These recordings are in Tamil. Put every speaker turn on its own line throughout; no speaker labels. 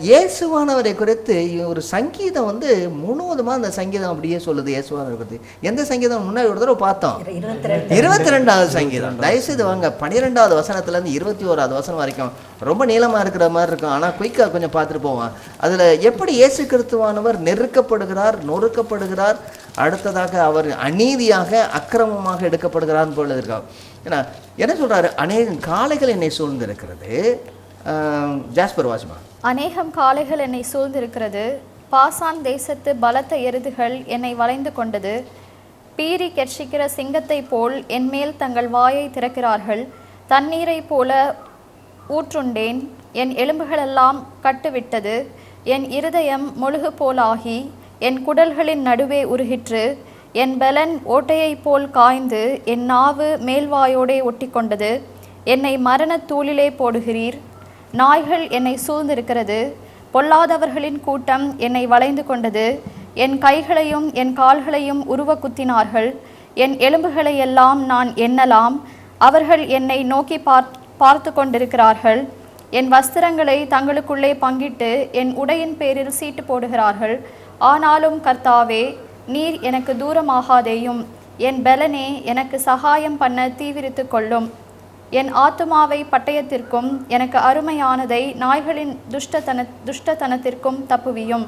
இயேசுவானவரை குறித்து ஒரு சங்கீதம் வந்து முழுவதுமாக அந்த சங்கீதம் அப்படியே சொல்லுது. இயேசுவானவரை குறித்து எந்த சங்கீதம் முன்னாடி ஒரு தடவை பார்த்தோம், 22வது சங்கீதம். தயவுசெய்து வாங்க, 12வது வசனத்துலேருந்து 21வது வசனம் வரைக்கும் ரொம்ப நீளமாக இருக்கிற மாதிரி இருக்கும். ஆனால் குயிக்காக கொஞ்சம் பார்த்துட்டு போவான். அதில் எப்படி இயேசு கிறிஸ்துவானவர் நெருக்கப்படுகிறார், நொறுக்கப்படுகிறார், அடுத்ததாக அவர் அநீதியாக அக்கிரமமாக எடுக்கப்படுகிறார்னு போல இருக்கான். ஏன்னா என்ன சொல்கிறாரு, அநேகம் காளைகள் என்னை சூழ்ந்திருக்கிறது. ஜாஸ்பர் வாசிமா.
அநேகம் காளைகள் என்னை சூழ்ந்திருக்கிறது, பாசான் தேசத்து பலத்த எருதுகள் என்னை வளைந்து கொண்டது. பீறி கெர்ச்சிக்கிற சிங்கத்தை போல் என் மேல் தங்கள் வாயை திறக்கிறார்கள். தண்ணீரை போல ஊற்றுண்டேன், என் எலும்புகளெல்லாம் கட்டுவிட்டது. என் இருதயம் முழுகு போலாகி என் குடல்களின் நடுவே உருகிற்று. என் பலன் ஓட்டையைப் போல் காய்ந்து என் நாவு மேல்வாயோடே ஒட்டி கொண்டது. என்னை மரண தூளிலே போடுகிறீர். நாய்கள் என்னை சூழ்ந்திருக்கிறது, பொல்லாதவர்களின் கூட்டம் என்னை வளைந்து கொண்டது. என் கைகளையும் என் கால்களையும் உருவ குத்தினார்கள். என் எலும்புகளை எல்லாம் நான் எண்ணலாம். அவர்கள் என்னை நோக்கி பார்த்து கொண்டிருக்கிறார்கள். என் வஸ்திரங்களை தங்களுக்குள்ளே பங்கிட்டு என் உடையின் பேரில் சீட்டு போடுகிறார்கள். ஆனாலும் கர்த்தாவே, நீர் எனக்கு தூரமாகாதேயும். என் பலனே, எனக்கு சகாயம் பண்ண தீவிரித்து கொள்ளும். என் ஆத்துமாவை பட்டயத்திற்கும் எனக்கு அருமையானதை நாய்களின் துஷ்டத்தனத்திற்கும் தப்புவியும்.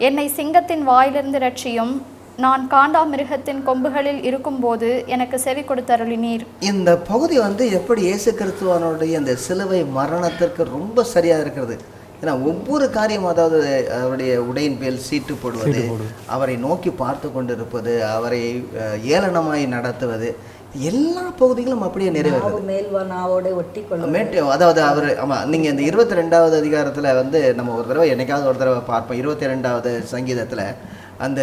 என்னை சிங்கத்தின் வாயிலிருந்து ரட்சியும். நான் காண்டாமிருகத்தின் கொம்புகளில் இருக்கும்போது எனக்கு செவி கொடுத்தருளினீர்.
இந்த பகுதி வந்து எப்படி இயேசு கிறிஸ்துவனுடைய அந்த சிலுவை மரணத்திற்கு ரொம்ப சரியாக இருக்கிறது. ஏன்னா ஒவ்வொரு காரியம், அதாவது அவருடைய உடையின் பேர் சீட்டு போடுவது, அவரை நோக்கி பார்த்து கொண்டிருப்பது, அவரை ஏளனமாய் நடத்துவது, எல்லா பகுதிகளும் அப்படியே நிறைவேறும். அதாவது அவர் நீங்கள் இந்த 22வது அதிகாரத்தில் வந்து நம்ம ஒரு தடவை என்னைக்காவது ஒரு தடவை பார்ப்போம். 22வது சங்கீதத்தில் அந்த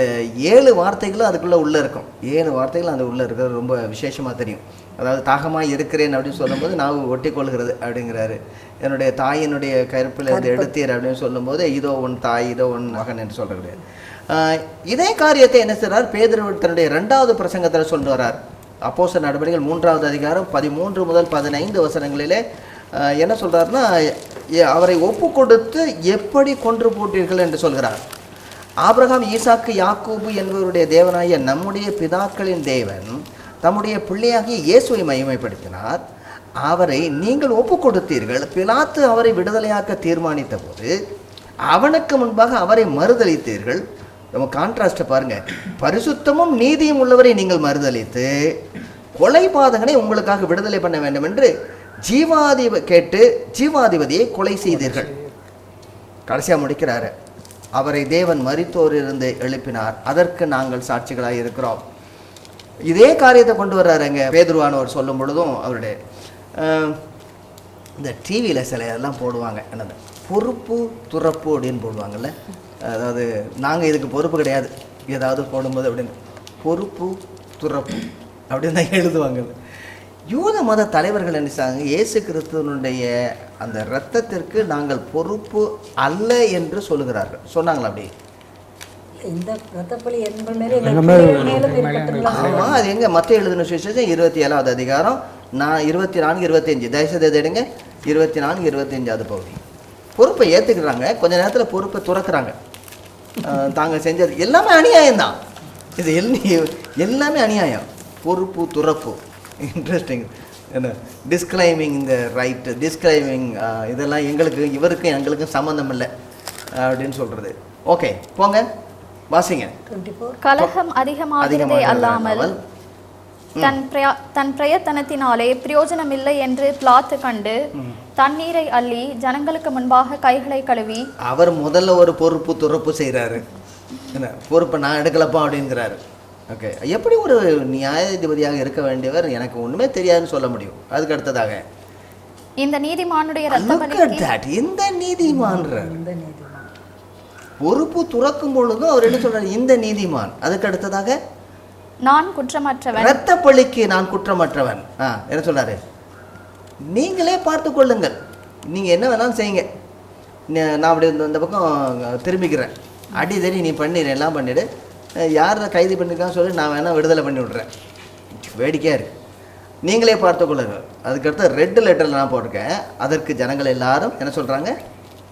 7 வார்த்தைகளும் அதுக்குள்ளே உள்ளே இருக்கும். 7 வார்த்தைகளும் அந்த உள்ளே இருக்கிறது ரொம்ப விசேஷமாக தெரியும். அதாவது தாகமாக இருக்கிறேன் அப்படின்னு சொல்லும்போது நான் ஒட்டி கொள்கிறது அப்படிங்கிறாரு. என்னுடைய தாயினுடைய கருப்பில் இருந்து எடுத்தீர் அப்படின்னு சொல்லும்போது இதோ உன் தாய், இதோ உன் மகன் என்று சொல்கிறது. இதே காரியத்தை என்ன செய்கிறார், பேதுரு தன்னுடைய 2வது பிரசங்கத்தில் சொல்லிட்டு வர்றார். அப்போஸ்தலர் நடவடிக்கைகள் 3வது அதிகாரம் 13 முதல் 15 வசனங்களிலே என்ன சொல்கிறாருன்னா, அவரை ஒப்பு கொடுத்து எப்படி கொன்று போட்டீர்கள் என்று சொல்கிறார். ஆபிரகாம், ஈசாக்கு, யாக்கோபு என்பவருடைய தேவனாகிய நம்முடைய பிதாக்களின் தேவன் தம்முடைய பிள்ளையாகிய இயேசுவை மகிமைப்படுத்தினார். அவரை நீங்கள் ஒப்பு கொடுத்தீர்கள். பிலாத்து அவரை விடுதலையாக்க தீர்மானித்த போது அவனுக்கு முன்பாக அவரை மறுதளித்தீர்கள். நம்ம கான்ட்ராஸ்ட்டை பாருங்க. பரிசுத்தமும் நீதியும் உள்ளவரை நீங்கள் மறுதளித்து கொலைபாதகனை உங்களுக்காக விடுதலை பண்ண வேண்டும் என்று ஜீவாதிபதியை கொலை செய்தீர்கள். கடைசியாக முடிக்கிறாரு, அவரை தேவன் மரித்தோரிலிருந்து எழுப்பினார், அதற்கு நாங்கள் சாட்சிகளாக இருக்கிறோம். இதே காரியத்தை கொண்டு வர்றாருங்க பேதுருவானவர் சொல்லும் பொழுதும். அவருடைய இந்த டிவியில் சில எல்லாம் போடுவாங்க, என்னது பொறுப்பு துறப்பு அப்படின்னு போடுவாங்கல்ல. அதாவது நாங்கள் இதுக்கு பொறுப்பு கிடையாது ஏதாவது போடும்போது அப்படின்னு பொறுப்பு துறப்பு அப்படின்னு தான் எழுதுவாங்க. யூத மத தலைவர்கள் நினைச்சாங்க, இயேசு கிறிஸ்துவனுடைய அந்த இரத்தத்திற்கு நாங்கள் பொறுப்பு அல்ல என்று சொல்லுகிறார்கள். சொன்னாங்களா அப்படி? ஆமாம், அது எங்கே மத்திய எழுதின சுவிசேஷம் 27வது அதிகாரம் 24, 25 தயவுசெய்து எடுங்க. 24, 25 பகுதி. பொறுப்பை ஏற்றுக்கிறாங்க, கொஞ்ச நேரத்தில் பொறுப்பை துறக்கிறாங்க. தாங்க செஞ்சது எல்லாமே அநியாயம்தான். இது எல்லாமே அநியாயம். பொறுப்பு துறப்பு இன்ட்ரெஸ்டிங். என்ன டிஸ்கிளைமிங் இந்த ரைட்டு, டிஸ்கிளைமிங் இதெல்லாம் இவருக்கும் எங்களுக்கும் சம்மந்தம் இல்லை அப்படின்னு சொல்கிறது. ஓகே, போங்க வாசிங்க.
கலகம் அதிகமாகிறதே அல்லாமல் தன் பிரயத்தனத்தினாலே பிரயோஜனமில்லை என்று பிலாத்து கண்டு தண்ணீரை அள்ளி ஜனங்களுக்கு முன்பாக கைகளை கழுவி.
அவர் முதல்ல ஒரு பொறுப்பு துறப்பு செய்கிறாரு. என்ன பொறுப்பை நான் எடுக்கலப்பா அப்படிங்கிறாரு. ஓகே, எப்படி ஒரு நியாயாதிபதியாக இருக்க வேண்டியவர் எனக்கு ஒன்றுமே தெரியாதுன்னு சொல்ல முடியும்? அதுக்கு அடுத்ததாக
இந்த நீதிமானுடைய
இந்த நீதிமான் பொறுப்பு துறக்கும் பொழுதும் அவர் என்ன சொல்றாரு, இந்த நீதிமான். அதுக்கு அடுத்ததாக
நான் குற்றமற்றவன்,
இரத்த பழிக்கு நான் குற்றமற்றவன். என்ன சொல்றாரு, நீங்களே பார்த்து கொள்ளுங்கள், நீங்க என்ன வேணாலும் செய்யுங்க, நான் அப்படி இந்த பக்கம் திரும்பிக்கிறேன், அடி தடி நீ பண்ணிடு, எல்லாம் பண்ணிவிடு, யாரை கைது பண்ணியிருக்கான்னு சொல்லி நான் வேணால் விடுதலை பண்ணி விட்றேன். வேடிக்கையாக இருக்குது, நீங்களே பார்த்து கொள்ளுங்கள். அதுக்கடுத்து ரெட் லெட்டரில் நான் போட்டிருக்கேன். அதற்கு ஜனங்கள் எல்லாரும் என்ன சொல்கிறாங்க?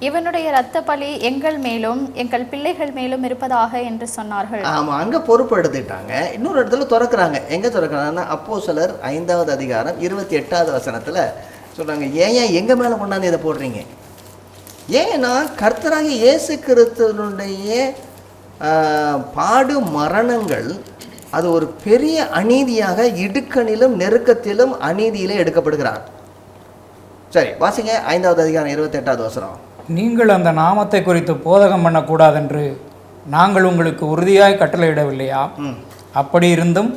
இவனுடைய இரத்த பழி எங்கள் மேலும் எங்கள் பிள்ளைகள் மேலும் இருப்பதாக என்று சொன்னார்கள்.
ஆமாம், அங்கே பொறுப்பு எடுத்துக்கிட்டாங்க. இன்னொரு இடத்துல திறக்கிறாங்க. எங்கே திறக்கிறாங்கன்னா அப்போஸ்தலர் 5வது அதிகாரம் 28வது வசனத்தில் சொல்கிறாங்க, ஏன் எங்கள் மேலே கொண்டாந்து இதை போடுறீங்க? ஏன்னா கர்த்தராகிய இயேசு கிறிஸ்துவினுடைய பாடு மரணங்கள் அது ஒரு பெரிய அநீதியாக இடுக்கணிலும் நெருக்கத்திலும் அநீதியிலே எடுக்கப்படுகிறார். சரி, வாசிங்க 5வது அதிகாரம் 28வது வசனம்.
நீங்கள் அந்த நாமத்தை குறித்து போதகம் பண்ணக்கூடாதென்று நாங்கள் உங்களுக்கு உறுதியாய் கட்டளையிடவில்லையா? அப்படி இருந்தும்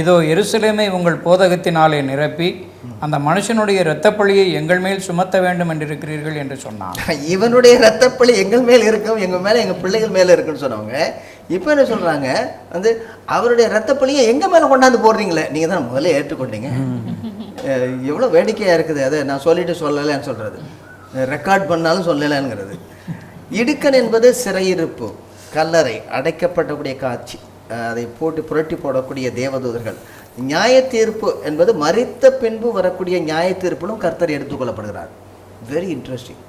இதோ எருசலேமை உங்கள் போதகத்தினாலே நிரப்பி அந்த மனுஷனுடைய இரத்தப்பழியை எங்கள் மேல் சுமத்த வேண்டும் என்றிருக்கிறீர்கள் என்று சொன்னான்.
இவனுடைய இரத்தப்பழி எங்கள் மேல் இருக்கும், எங்கள் மேலே எங்கள் பிள்ளைகள் மேலே இருக்குன்னு சொன்னவங்க இப்போ என்ன சொல்கிறாங்க? வந்து அவருடைய இரத்தப்பழியை எங்கள் மேலே கொண்டாந்து போடுறீங்களே, நீங்கள் தான் முதல்ல ஏற்றுக்கொண்டீங்க. எவ்வளோ வேடிக்கையாக இருக்குது. அதை நான் சொல்லிட்டு சொல்லலைன்னு சொல்கிறது, ரெக்கார்ட் பண்ணாலும் சொல்லலைங்கிறது. இடுக்கன் என்பது சிறையிருப்பு, கல்லறை, அடைக்கப்படக்கூடிய காட்சி, அதை போட்டு புரட்டி போடக்கூடிய தேவதூதர்கள். நியாய தீர்ப்பு என்பது மரித்த பின்பு வரக்கூடிய நியாய தீர்ப்பிலும் கர்த்தர் எடுத்துக்கொள்ளப்படுகிறார். Very interesting.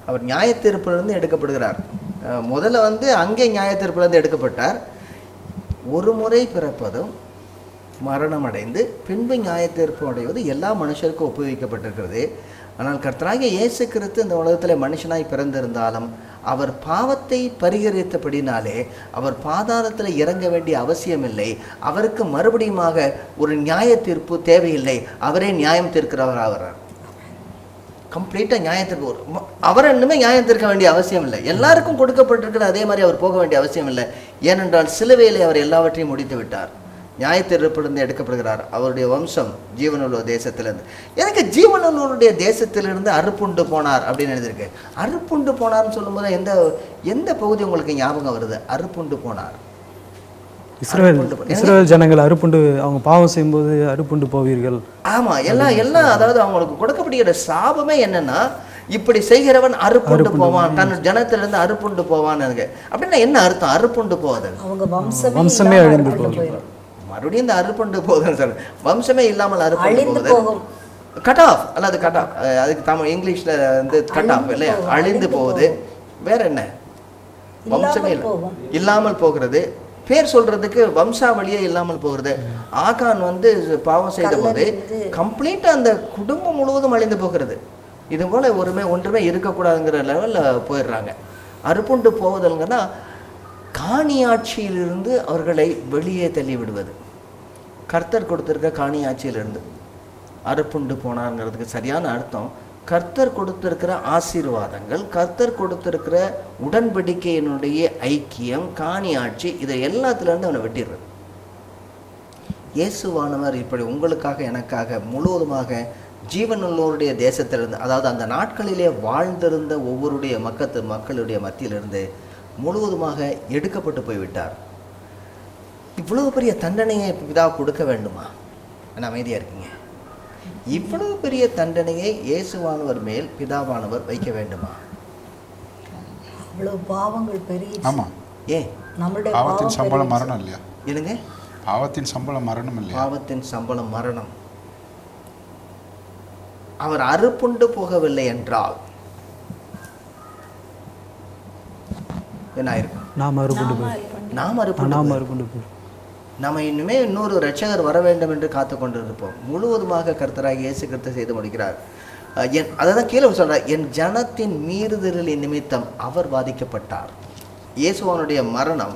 அவர் நியாய தீர்ப்பிலிருந்து எடுக்கப்படுகிறார். முதல்ல வந்து அங்கே நியாய தீர்ப்பிலிருந்து எடுக்கப்பட்டார். ஒரு முறை பிறப்பதும் மரணம் அடைந்து பின்பு நியாய தீர்ப்பு அடைவது எல்லா மனுஷருக்கும் ஒப்புவிக்கப்பட்டிருக்கிறது. ஆனால் கர்த்தராகிய இயேசு கிறிஸ்து இந்த உலகத்தில் மனுஷனாய் பிறந்திருந்தாலும் அவர் பாவத்தை பரிகரித்தபடினாலே அவர் பாதாளத்தில் இறங்க வேண்டிய அவசியம் இல்லை. அவருக்கு மறுபடியுமாக ஒரு நியாய தீர்ப்பு தேவையில்லை. அவரே நியாயம் தீர்க்கிறவர் ஆகிறார். கம்ப்ளீட்டாக நியாயத்திற்கு அவர் இன்னுமே நியாயம் தீர்க்க வேண்டிய அவசியம் இல்லை. எல்லாருக்கும் கொடுக்கப்பட்டிருக்கிற அதே மாதிரி அவர் போக வேண்டிய அவசியம் இல்லை. ஏனென்றால் சிலுவையிலே அவர் எல்லாவற்றையும் முடித்து விட்டார். நியாயத்தீர்ப்பிலிருந்து எடுக்கப்படுகிறார். அவருடைய வம்சம் ஜீவனுள்ள தேசத்திலிருந்து. எனக்கு ஜீவனுள்ளவருடைய தேசத்திலிருந்து அறுப்புண்டு போனார் அப்படின்னு எழுதியிருக்கு. அறுப்புண்டு போனார்னு சொல்லும்போது எந்த பகுதி உங்களுக்கு ஞாபகம் வருது? அறுப்புண்டு போனார்,
இஸ்ரவேல் ஜனங்கள் அறுப்புண்டு, அவங்க பாவம் செய்யும்போது அறுப்புண்டு போவீர்கள்.
ஆமா, எல்லாம் அதாவது அவங்களுக்கு கொடுக்கப்படுகிற சாபமே என்னன்னா, இப்படி செய்கிறவன் அறுப்புண்டு போவான், தன் ஜனத்திலிருந்து அறுப்புண்டு போவான். அப்படின்னா என்ன அர்த்தம்? அறுப்புண்டு போவது அவங்க
வம்சமே அழிந்து போகும்.
மறுபடியும் இந்த அறுப்புண்டு போகுதுன்னு சொல்ல, வம்சமே இல்லாமல் அறுப்புண்டு போகுது, கட் ஆஃப் அல்லது கட் ஆஃப், அதுக்கு தமிழ் இங்கிலீஷ்ல வந்து கட் ஆஃப் இல்லையா, அழிந்து போகுது. வேற என்ன? வம்சமே இல்லாமல் போகிறது. பேர் சொல்றதுக்கு வம்சாவளியே இல்லாமல் போகிறது. ஆகான் வந்து பாவம் செய்த போது கம்ப்ளீட்டா அந்த குடும்பம் முழுவதும் அழிந்து போகிறது. இது போல ஒன்றுமே இருக்கக்கூடாதுங்கிற லெவலில் போயிடுறாங்க. அறுப்புண்டு போவதுங்கன்னா காணியாட்சியிலிருந்து அவர்களை வெளியே தள்ளி விடுவது. கர்த்தர் கொடுத்திருக்க காணியாட்சியிலிருந்து அறுப்புண்டு போனாங்கிறதுக்கு சரியான அர்த்தம் கர்த்தர் கொடுத்திருக்கிற ஆசீர்வாதங்கள், கர்த்தர் கொடுத்திருக்கிற உடன்படிக்கையினுடைய ஐக்கியம், காணியாட்சி, இதை எல்லாத்துலேருந்து அவனை வெட்டிடுறது. இயேசுவானவர் இப்படி உங்களுக்காக எனக்காக முழுவதுமாக ஜீவனுள்ளோருடைய தேசத்திலிருந்து, அதாவது அந்த நாட்களிலே வாழ்ந்திருந்த ஒவ்வொருடைய மக்களுடைய மத்தியிலிருந்து முழுவதுமாக எடுக்கப்பட்டு போய்விட்டார். இவ்வளவு பெரிய தண்டனையை பிதா கொடுக்க வேண்டுமா? நான் அமைதியாக இருக்கீங்க. இவ்வளவு பெரிய தண்டனையை இயேசுவானவர் மேல் பிதாவானவர் வைக்க வேண்டுமா?
இவ்வளவு பாவங்கள் பெரிய.
ஆமா.
ஏன்?
நம்மளுடைய பாவத்தின் சம்பளம் மரணம் இல்லையா?
என்னங்க?
பாவத்தின் சம்பளம் மரணம் இல்லையா?
பாவத்தின் சம்பளம் மரணம். அவர் அறுப்புண்டு போகவில்லை என்றால் என்ன ஆயிருக்கும்?
நாம் அறுப்புண்டு போய்
நம்ம இன்னுமே இன்னொரு இரட்சகர் வர வேண்டும் என்று காத்து கொண்டு இருப்போம். முழுவதுமாக கர்த்தராகிய இயேசு கிறிஸ்து செய்து முடிக்கிறார். அதை தான் கீழே சொல்றார், என் ஜனத்தின் மீறுதலின் நிமித்தம் அவர் பாதிக்கப்பட்டார். இயேசுவனுடைய மரணம்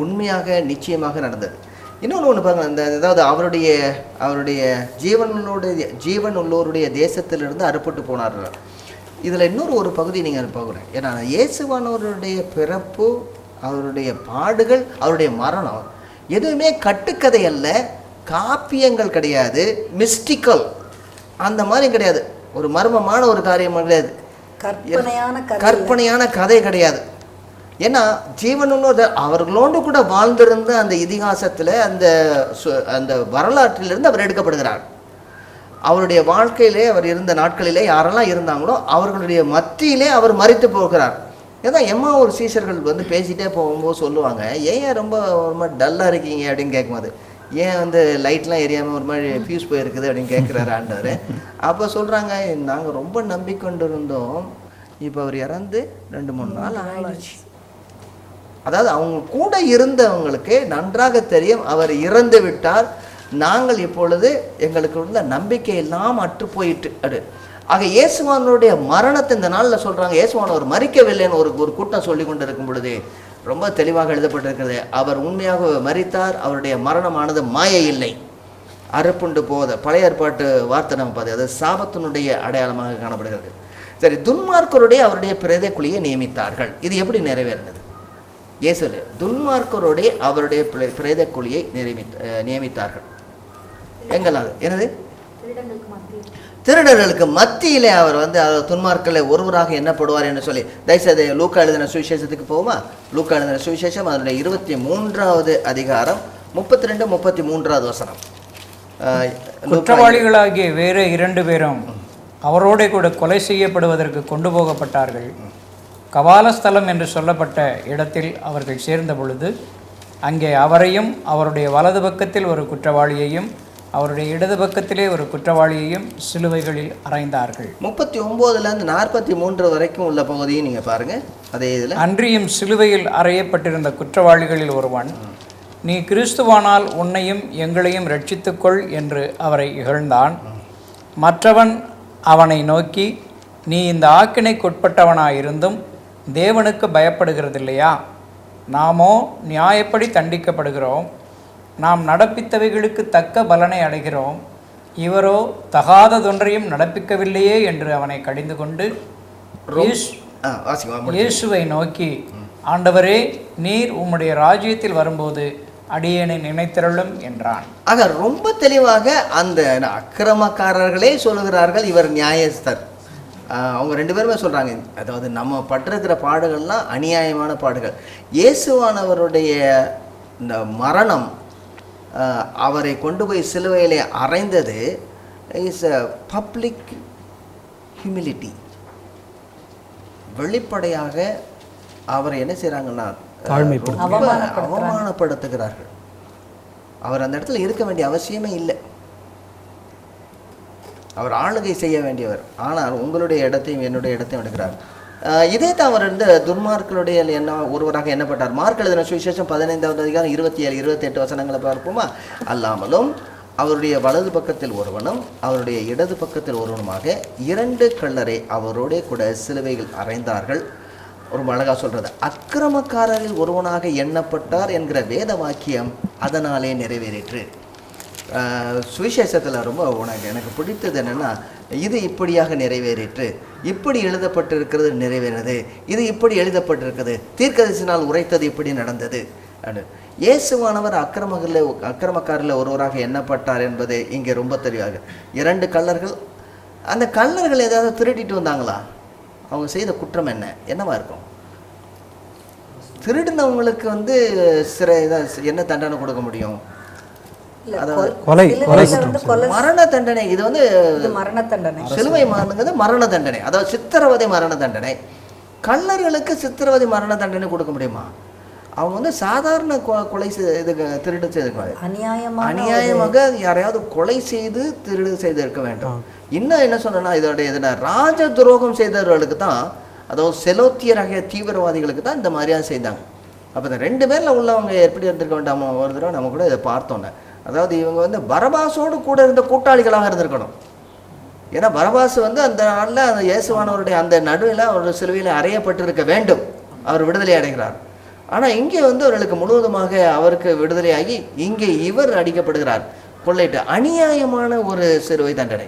உண்மையாக நிச்சயமாக நடந்தது. இன்னொன்று பாருங்க, அதாவது அவருடைய ஜீவன் உள்ளோருடைய தேசத்திலிருந்து அறுப்புட்டு போனார். இதில் இன்னொரு பகுதி நீங்கள் பார்க்குறேன். ஏன்னா இயேசுவானவருடைய பிறப்பு, அவருடைய பாடுகள், அவருடைய மரணம் எதுவுமே கட்டுக்கதை அல்ல, காப்பியங்கள் கிடையாது, மிஸ்டிக்கல் அந்த மாதிரி கிடையாது, ஒரு மர்மமான ஒரு காரியம் கிடையாது, கற்பனையான கதை கிடையாது. ஏன்னா ஜீவனுள்ளோர் அவர்களோடு கூட வாழ்ந்திருந்த அந்த இதிகாசத்தில் அந்த வரலாற்றிலிருந்து அவர் எடுக்கப்படுகிறார். அவருடைய வாழ்க்கையிலே அவர் இருந்த நாட்களிலே யாரெல்லாம் இருந்தாங்களோ அவர்களுடைய மத்தியிலே அவர் மரித்து போகிறார். ஏன்னா எம்மா ஒரு சீஷர்கள் வந்து பேசிகிட்டே போகும்போது சொல்லுவாங்க, ஏன் ரொம்ப ஒரு மாதிரி டல்லாக இருக்கீங்க அப்படின்னு கேட்கும்போது, ஏன் வந்து லைட்லாம் எரியாமல் ஒரு மாதிரி ஃபியூஸ் போயிருக்குது அப்படின்னு கேட்குறாரு ஆண்டவர். அப்போ சொல்கிறாங்க, நாங்கள் ரொம்ப நம்பிக்கொண்டு இருந்தோம், இப்போ அவர் இறந்து 2-3 நாள் ஆயிடுச்சு. அதாவது அவங்க கூட இருந்தவங்களுக்கு நன்றாக தெரியும் அவர் இறந்து விட்டார், நாங்கள் இப்பொழுது எங்களுக்கு உள்ள நம்பிக்கை எல்லாம் அற்று போயிட்டு அது. ஆக இயேசுவானுடைய மரணத்தை இந்த நாளில் சொல்கிறாங்க, இயேசுவானவர் மரிக்கவில்லைன்னு ஒரு கூட்டம் சொல்லி கொண்டு இருக்கும் பொழுது ரொம்ப தெளிவாக எழுதப்பட்டிருக்கிறது, அவர் உண்மையாக மரித்தார், அவருடைய மரணமானது மாயை இல்லை, அறுப்புண்டு போத பழைய ஏற்பாட்டு வார்த்தை நம்ம பார்த்து அது சாபத்தினுடைய அடையாளமாக காணப்படுகிறது. சரி, துன்மார்க்கருடைய அவருடைய பிரேத குழியை நியமித்தார்கள். இது எப்படி நிறைவேறினது? இயேசுல துன்மார்க்கருடைய அவருடைய பிரேத குழியை நியமித்தார்கள். எங்களால் என்னது? திருடர்களுக்கு மத்தியிலே அவர் வந்து துன்மார்க்கரில் ஒருவராக எண்ணப்படுவார் என்று சொல்லி, தயவுசெய்து லூக்கா எழுதின சுவிசேஷத்துக்கு போவோமா? லூக்கா எழுதின சுவிசேஷம் அதனுடைய 23வது அதிகாரம் 32-33 வசனம்.
குற்றவாளிகளாகிய வேறு 2 பேரும் அவரோட கூட கொலை செய்யப்படுவதற்கு கொண்டு போகப்பட்டார்கள். கபாலஸ்தலம் என்று சொல்லப்பட்ட இடத்தில் அவர்கள் சேர்ந்த பொழுது அங்கே அவரையும் அவருடைய வலது பக்கத்தில் ஒரு குற்றவாளியையும் அவருடைய இடது பக்கத்திலே ஒரு குற்றவாளியையும் சிலுவைகளில் அறைந்தார்கள்.
39லேருந்து 43 வரைக்கும் உள்ள பகுதியும் நீங்கள் பாருங்கள். அதே இதில்
அன்றியும் சிலுவையில் அறையப்பட்டிருந்த குற்றவாளிகளில் ஒருவன், நீ கிறிஸ்துவானால் உன்னையும் எங்களையும் ரட்சித்துக்கொள் என்று அவரை இகழ்ந்தான். மற்றவன் அவனை நோக்கி, நீ இந்த ஆக்கினைக்குட்பட்டவனாயிருந்தும் தேவனுக்கு பயப்படுகிறதில்லையா? நாமோ நியாயப்படி தண்டிக்கப்படுகிறோம், நாம் நடப்பித்தவைகளுக்கு தக்க பலனை அடைகிறோம், இவரோ தகாததொன்றையும் நடப்பிக்கவில்லையே என்று அவனை கடிந்து கொண்டு இயேசுவை நோக்கி, ஆண்டவரே, நீர் உம்முடைய ராஜ்யத்தில் வரும்போது அடியேனை நினைத்திரளும் என்றான்.
ஆக ரொம்ப தெளிவாக அந்த அக்கிரமக்காரர்களே சொல்லுகிறார்கள், இவர் நியாயஸ்தர். அவங்க 2 பேருமே சொல்கிறாங்க, அதாவது நம்ம பட்டிருக்கிற பாடுகள்லாம் அநியாயமான பாடுகள். இயேசுவானவருடைய இந்த மரணம், அவரை கொண்டு போய் சிலுவையிலே அறைந்தது இஸ் அ பப்ளிக் ஹியூமிலிட்டி. வெளிப்படையாக அவரை என்ன செய்கிறாங்கன்னா அவமானப்படுத்துகிறார்கள். அவர் அந்த இடத்துல இருக்க வேண்டிய அவசியமே இல்லை, அவர் ஆளுகை செய்ய வேண்டியவர். ஆனால் உங்களுடைய இடத்தையும் என்னுடைய இடத்தையும் எடுக்கிறார். இதே தான் அவர் இந்த துன்மார்க்கருடைய என்ன ஒருவராக எண்ணப்பட்டார். மார்க் எழுதின சுவிசேஷம் 15வது அதிகாரம் 27-28 வசனங்களை பார்ப்போமா? அல்லாமலும் அவருடைய வலது பக்கத்தில் ஒருவனும் அவருடைய இடது பக்கத்தில் ஒருவனுமாக 2 கள்ளரை அவரோட கூட சிலுவையில் அறைந்தார்கள். ரொம்ப அழகாக சொல்கிறது, அக்கிரமக்காரரில் ஒருவனாக எண்ணப்பட்டார் என்கிற வேத வாக்கியம் அதனாலே நிறைவேறிற்று. சுவிசேஷத்தில் ரொம்ப எனக்கு பிடித்தது என்னென்னா, இது இப்படியாக நிறைவேறிற்று, இப்படி எழுதப்பட்டிருக்கிறது நிறைவேறது, இது இப்படி எழுதப்பட்டிருக்குது, தீர்க்கதரிசினால் உரைத்தது இப்படி நடந்தது. இயேசுவானவர் அக்கிரமக்காரில் ஒருவராக எண்ணப்பட்டார் என்பது இங்கே ரொம்ப தெளிவாக. 2 கள்ளர்கள், அந்த கள்ளர்கள் ஏதாவது திருடிட்டு வந்தாங்களா? அவங்க செய்த குற்றம் என்னவா இருக்கும்? திருடினவங்களுக்கு வந்து என்ன தண்டனை கொடுக்க முடியும்? மரண தண்டனை. இது வந்து
மரண தண்டனை,
சிலுவை மரணங்கிறது மரண தண்டனை, அதாவது சித்திரவதை மரண தண்டனை. கள்ளர்களுக்கு சித்திரவதை மரண தண்டனை கொடுக்க முடியுமா? அவங்க வந்து சாதாரண கொலை திருடு செய்திருக்காங்க, அநியாயமாக யாரையாவது கொலை செய்து திருடு செய்திருக்க வேண்டும். இன்னும் என்ன சொன்னா, இதோடைய இதில் ராஜ துரோகம் செய்தவர்களுக்கு தான், அதாவது செலோத்தியராகிய தீவிரவாதிகளுக்கு தான் இந்த மாதிரியாக செய்தாங்க. அப்போ இந்த 2 பேரில் உள்ளவங்க எப்படி இருந்திருக்க வேண்டாமோ? ஒரு தடவை நம்ம கூட இதை பார்த்தோன்னே, அதாவது இவங்க வந்து பரபாசோடு கூட இருந்த கூட்டாளிகளாக இருந்திருக்கணும். ஏன்னா பரபாஸ் வந்து அந்த நாளில் அந்த இயேசுவானவருடைய அந்த நடுவில் ஒரு சிலுவையில் அறையப்பட்டிருக்க வேண்டும், அவர் விடுதலை அடைகிறார். ஆனால் இங்கே வந்து அவர்களுக்கு முழுவதுமாக அவருக்கு விடுதலையாகி இங்கே இவர் அடிக்கப்படுகிறார், கொள்ளையிட்டு. அநியாயமான ஒரு சிலுவை தண்டனை.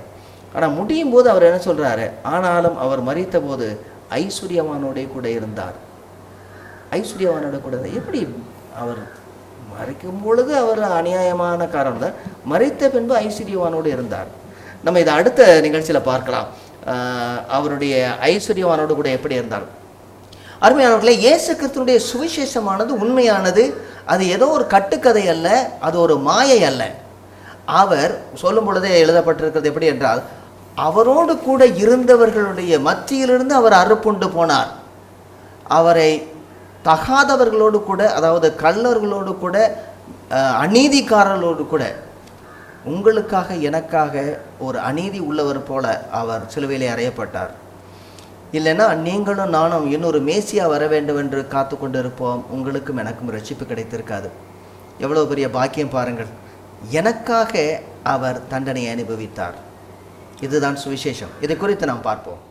ஆனால் முடியும் போது அவர் என்ன சொல்கிறாரு? ஆனாலும் அவர் மரித்த போது ஐஸ்வர்யவானோட கூட இருந்தார். ஐஸ்வர்யவானோட கூட எப்படி? அவர் மறைக்கும் பொழுது அவர் அநியாயமான காரணம் தான், மறைத்த பின்பு ஐஸ்வர்யவானோடு இருந்தார். நம்ம இதை அடுத்த நிகழ்ச்சியில் பார்க்கலாம், அவருடைய ஐஸ்வர்யவானோடு கூட எப்படி இருந்தார். அருமையானவர்களே, இயேசு கிறிஸ்துவினுடைய சுவிசேஷமானது உண்மையானது. அது ஏதோ ஒரு கட்டுக்கதை அல்ல, அது ஒரு மாயை அல்ல. அவர் சொல்லும் பொழுதே எழுதப்பட்டிருக்கிறது எப்படி என்றால், அவரோடு கூட இருந்தவர்களுடைய மத்தியிலிருந்து அவர் அறுப்புண்டு போனார். அவரை தகாதவர்களோடு கூட, அதாவது கள்ளர்களோடு கூட, அநீதிக்காரர்களோடு கூட, உங்களுக்காக எனக்காக ஒரு அநீதி உள்ளவர் போல அவர் சிலுவையிலே அறையப்பட்டார். இல்லைன்னா நீங்களும் நானும் இன்னொரு மேசியா வர வேண்டும் என்று காத்து கொண்டிருப்போம். உங்களுக்கும் எனக்கும் ரட்சிப்பு கிடைத்திருக்காது. எவ்வளோ பெரிய பாக்கியம் பாருங்கள். எனக்காக அவர் தண்டனையை அனுபவித்தார். இதுதான் சுவிசேஷம். இதை குறித்து நாம் பார்ப்போம்.